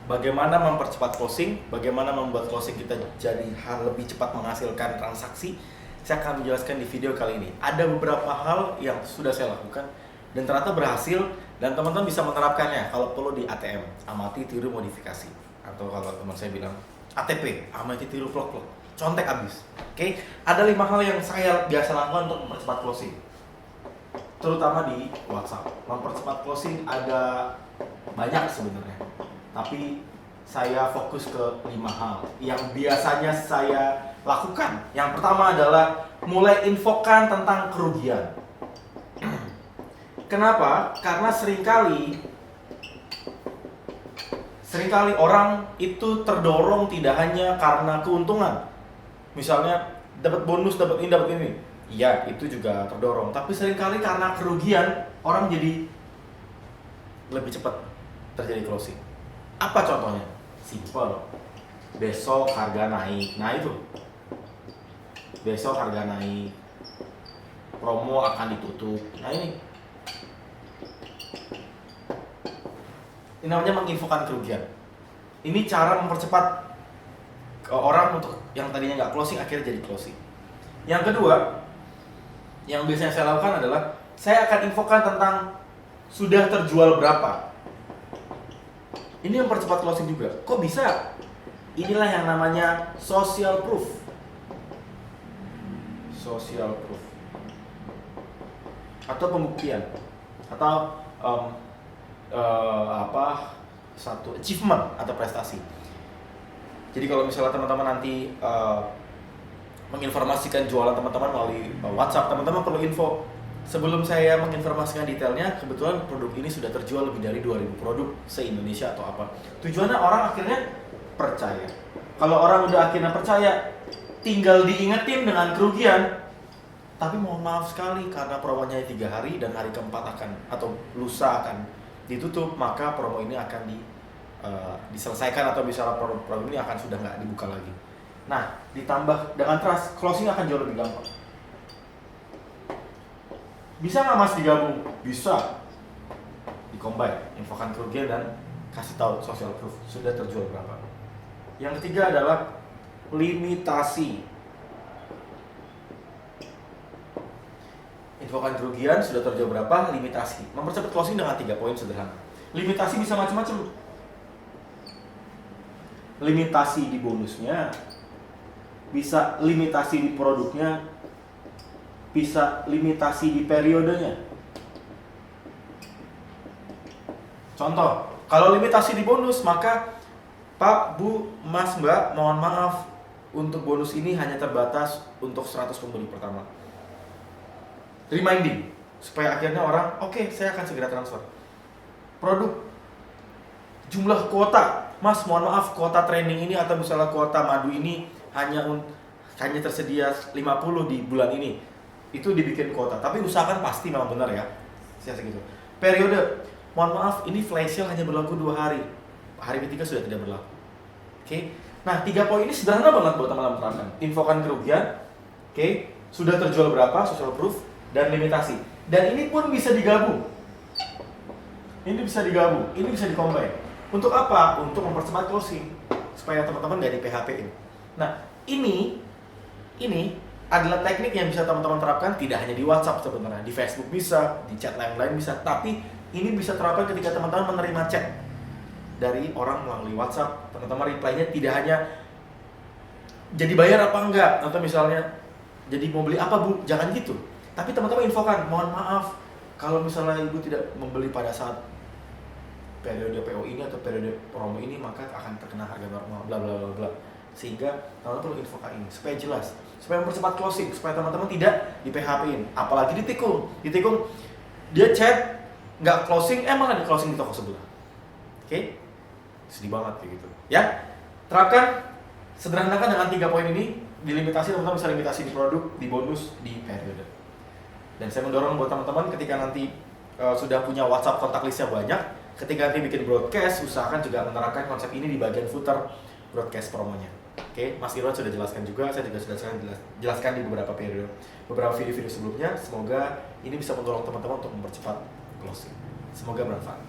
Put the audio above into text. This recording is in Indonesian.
bagaimana mempercepat closing, bagaimana membuat closing kita jadi lebih cepat menghasilkan transaksi. Saya akan menjelaskan di video kali ini. Ada beberapa hal yang sudah saya lakukan dan ternyata berhasil, dan teman-teman bisa menerapkannya kalau perlu di ATM, amati tiru modifikasi, atau kalau teman saya bilang ATP, amati tiru plok-plok, contek abis. Oke, ada 5 hal yang saya biasa lakukan untuk mempercepat closing, terutama di WhatsApp. Mempercepat closing ada banyak sebenarnya, tapi saya fokus ke 5 hal yang biasanya saya lakukan. Yang pertama adalah mulai infokan tentang kerugian. Kenapa? Karena seringkali orang itu terdorong tidak hanya karena keuntungan. Misalnya dapat bonus, dapat ini. Iya, itu juga terdorong. Tapi seringkali karena kerugian, orang jadi lebih cepat terjadi closing. Apa contohnya? Simple. Besok harga naik. Nah itu. Besok harga naik. Promo akan ditutup. Nah ini namanya menginfokan kerugian. Ini cara mempercepat orang untuk yang tadinya nggak closing akhirnya jadi closing. Yang kedua, yang biasanya saya lakukan adalah saya akan infokan tentang sudah terjual berapa. Ini mempercepat closing juga. Kok bisa? Inilah yang namanya social proof. Social proof atau pembuktian atau satu achievement atau prestasi. Jadi kalau misalnya teman-teman nanti menginformasikan jualan teman-teman melalui WhatsApp, teman-teman perlu info. Sebelum saya menginformasikan detailnya, kebetulan produk ini sudah terjual lebih dari 2000 produk se-Indonesia atau apa. Tujuannya orang akhirnya percaya. Kalau orang udah akhirnya percaya, tinggal diingetin dengan kerugian. Tapi mohon maaf sekali, karena promonya 3 hari dan hari keempat akan atau lusa akan ditutup, maka promo ini akan diselesaikan atau misalnya promo ini akan sudah nggak dibuka lagi. Nah, ditambah dengan trust, closing akan jauh lebih gampang. Bisa nggak Mas digabung? Bisa. Di-combine, infokan kerugian dan kasih tahu social proof sudah terjual berapa. Yang ketiga adalah limitasi. Infokan kerugian sudah terjual berapa, limitasi. Mempercepat closing dengan 3 poin sederhana. Limitasi bisa macam-macam. Limitasi di bonusnya, bisa limitasi di produknya, bisa limitasi di periodenya. Contoh, kalau limitasi di bonus, maka Pak, Bu, Mas, Mbak, mohon maaf, untuk bonus ini hanya terbatas untuk 100 pembeli pertama. Reminding, supaya akhirnya orang, oke, saya akan segera transfer. Produk, jumlah kuota, Mas, mohon maaf, kuota training ini atau misalnya kuota madu ini hanya tersedia 50 di bulan ini. Itu dibikin kuota, tapi usahakan pasti memang benar ya. Saya segitu. Periode, mohon maaf, ini flash sale hanya berlaku 2 hari. Hari ketiga sudah tidak berlaku. Oke. Nah, 3 poin ini sederhana banget buat teman-teman terapkan. Infokan kerugian, oke, sudah terjual berapa, social proof, dan limitasi. Dan ini pun bisa digabung. Ini bisa digabung, ini bisa di-combine. Untuk apa? Untuk mempercepat closing, supaya teman-teman nggak di-PHP-in. Nah, ini adalah teknik yang bisa teman-teman terapkan tidak hanya di WhatsApp sebenarnya, di Facebook bisa, di chat lain-lain bisa, tapi ini bisa terapkan ketika teman-teman menerima chat dari orang melalui WhatsApp. Teman-teman reply-nya tidak hanya jadi bayar apa enggak, atau misalnya jadi mau beli apa Bu, jangan gitu. Tapi teman-teman infokan, mohon maaf kalau misalnya Ibu tidak membeli pada saat periode PO ini atau periode promo ini, maka akan terkena harga normal, bla bla bla bla. Sehingga teman-teman perlu infokan ini supaya jelas, supaya mempercepat closing, supaya teman-teman tidak di PHP-in, apalagi ditikung dia chat nggak closing, malah di closing di toko sebelah. Oke? Sedih banget kayak gitu. Ya, terapkan, sederhanakan dengan 3 poin ini. Dilimitasi, teman-teman bisa limitasi di produk, di bonus, di periode. Dan saya mendorong buat teman-teman ketika nanti sudah punya WhatsApp kontak listnya banyak, ketika nanti bikin broadcast, usahakan juga menerapkan konsep ini di bagian footer broadcast promonya. Oke, Mas Irwan sudah jelaskan juga, saya juga sudah jelaskan di beberapa video-video sebelumnya. Semoga ini bisa mendorong teman-teman untuk mempercepat closing. Semoga bermanfaat.